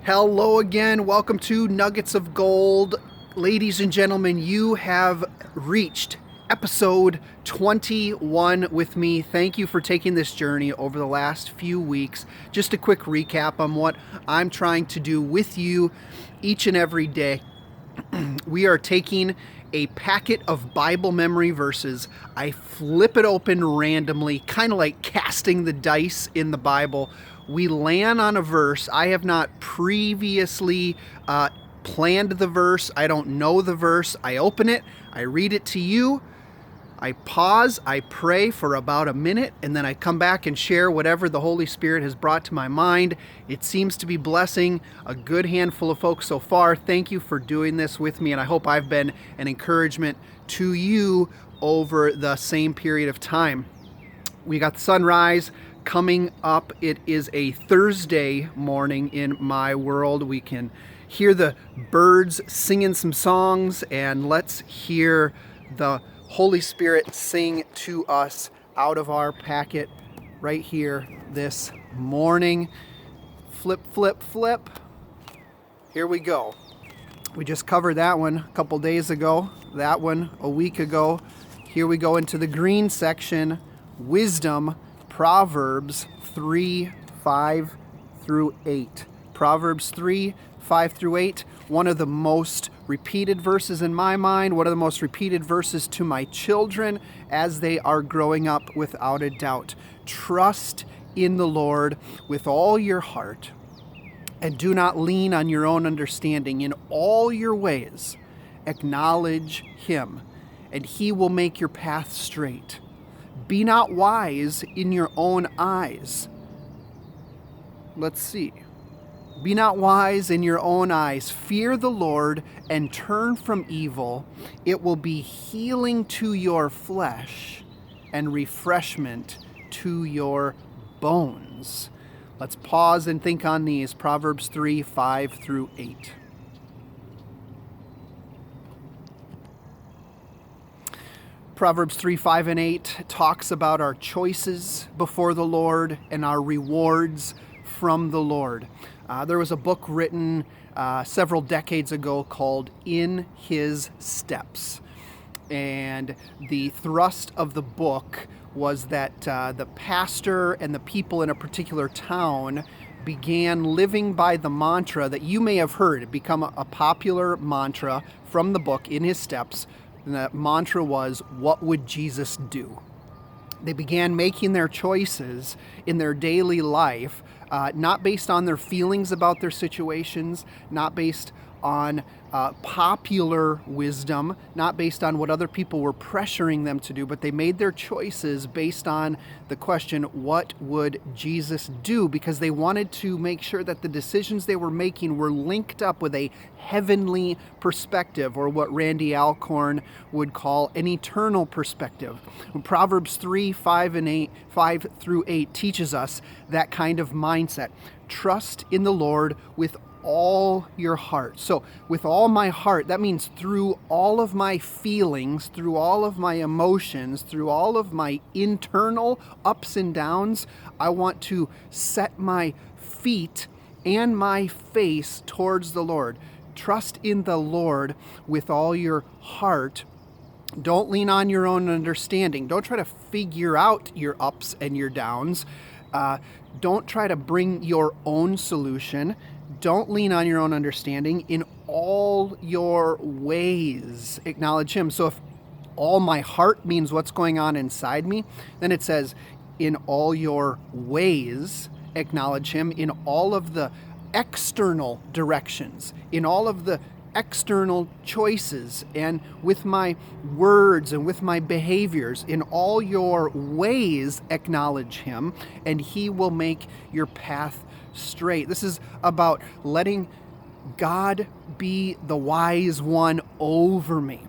Hello again. Welcome to Nuggets of Gold. Ladies and gentlemen, you have reached episode 21 with me. Thank you for taking this journey over the last few weeks. Just a quick recap on what I'm trying to do with you each and every day. We are taking a packet of Bible memory verses. I flip it open randomly, kind of like casting the dice in the Bible. We land on a verse. I have not previously planned the verse. I don't know the verse. I open it, I read it to you. I pause, I pray for about a minute, and then I come back and share whatever the Holy Spirit has brought to my mind. It seems to be blessing a good handful of folks so far. Thank you for doing this with me, and I hope I've been an encouragement to you over the same period of time. We got the sunrise coming up. It is a Thursday morning in my world. We can hear the birds singing some songs, and let's hear the Holy Spirit sing to us out of our packet right here this morning. Flip, flip, flip. Here we go. We just covered that one a couple days ago, that one a week ago. Here we go into the green section, wisdom, Proverbs 3, 5 through 8. Proverbs 3, 5 through 8, one of the most repeated verses in my mind, one of the most repeated verses to my children as they are growing up, without a doubt. Trust in the Lord with all your heart, and do not lean on your own understanding. In all your ways, acknowledge Him, and He will make your path straight. Be not wise in your own eyes. Let's see. Be not wise in your own eyes. Fear the Lord and turn from evil. It will be healing to your flesh and refreshment to your bones. Let's pause and think on these. Proverbs 3, 5 through 8. Proverbs 3, 5, and 8 talks about our choices before the Lord and our rewards from the Lord. There was a book written several decades ago called In His Steps. And the thrust of the book was that the pastor and the people in a particular town began living by the mantra that you may have heard. It become a popular mantra from the book In His Steps. And that mantra was, what would Jesus do? They began making their choices in their daily life, not based on their feelings about their situations, not based on popular wisdom, not based on what other people were pressuring them to do, but they made their choices based on the question, what would Jesus do? Because they wanted to make sure that the decisions they were making were linked up with a heavenly perspective, or what Randy Alcorn would call an eternal perspective. Proverbs 3, 5 through 8 teaches us that kind of mindset. Trust in the Lord with all your heart. So with all my heart, that means through all of my feelings, through all of my emotions, through all of my internal ups and downs, I want to set my feet and my face towards the Lord. Trust in the Lord with all your heart. Don't lean on your own understanding. Don't try to figure out your ups and your downs. Don't try to bring your own solution. Don't lean on your own understanding. In all your ways, acknowledge Him. So if all my heart means what's going on inside me, then it says, in all your ways, acknowledge Him. In all of the external directions, in all of the external choices, and with my words and with my behaviors, in all your ways, acknowledge Him, and He will make your path straight. This is about letting God be the wise one over me,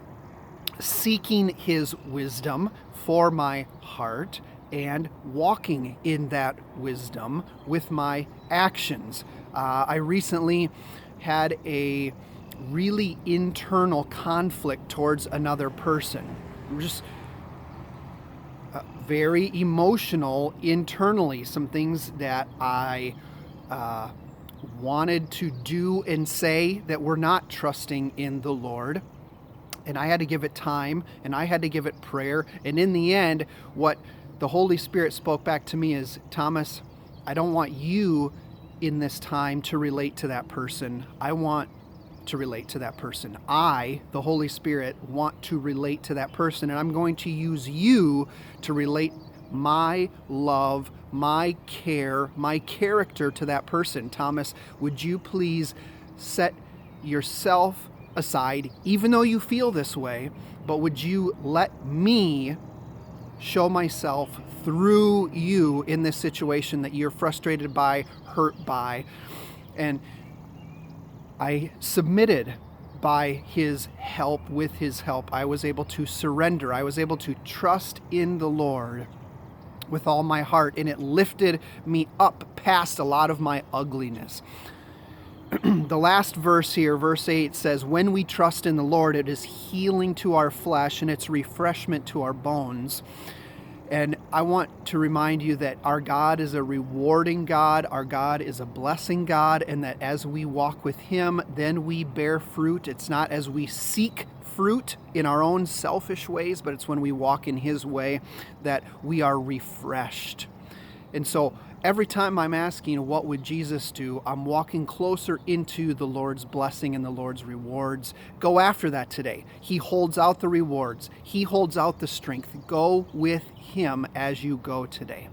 seeking His wisdom for my heart, and walking in that wisdom with my actions. I recently had a really internal conflict towards another person. I'm just very emotional internally. Some things that I wanted to do and say that we're not trusting in the Lord. And I had to give it time, and I had to give it prayer. And in the end, what the Holy Spirit spoke back to me is, Thomas, I don't want you in this time to relate to that person. I want to relate to that person. I, the Holy Spirit, want to relate to that person, and I'm going to use you to relate my love, my care, my character to that person. Thomas, would you please set yourself aside, even though you feel this way, but would you let me show myself through you in this situation that you're frustrated by, hurt by? And I submitted by his help. With his help, I was able to surrender. I was able to trust in the Lord with all my heart, and it lifted me up past a lot of my ugliness. The last verse here, verse 8, says, when we trust in the Lord, it is healing to our flesh and it's refreshment to our bones. And I want to remind you that our God is a rewarding God, our God is a blessing God, and that as we walk with him, then we bear fruit. It's not as we seek fruit in our own selfish ways, but it's when we walk in his way that we are refreshed. And so every time I'm asking, what would Jesus do? I'm walking closer into the Lord's blessing and the Lord's rewards. Go after that today. He holds out the rewards. He holds out the strength. Go with him as you go today.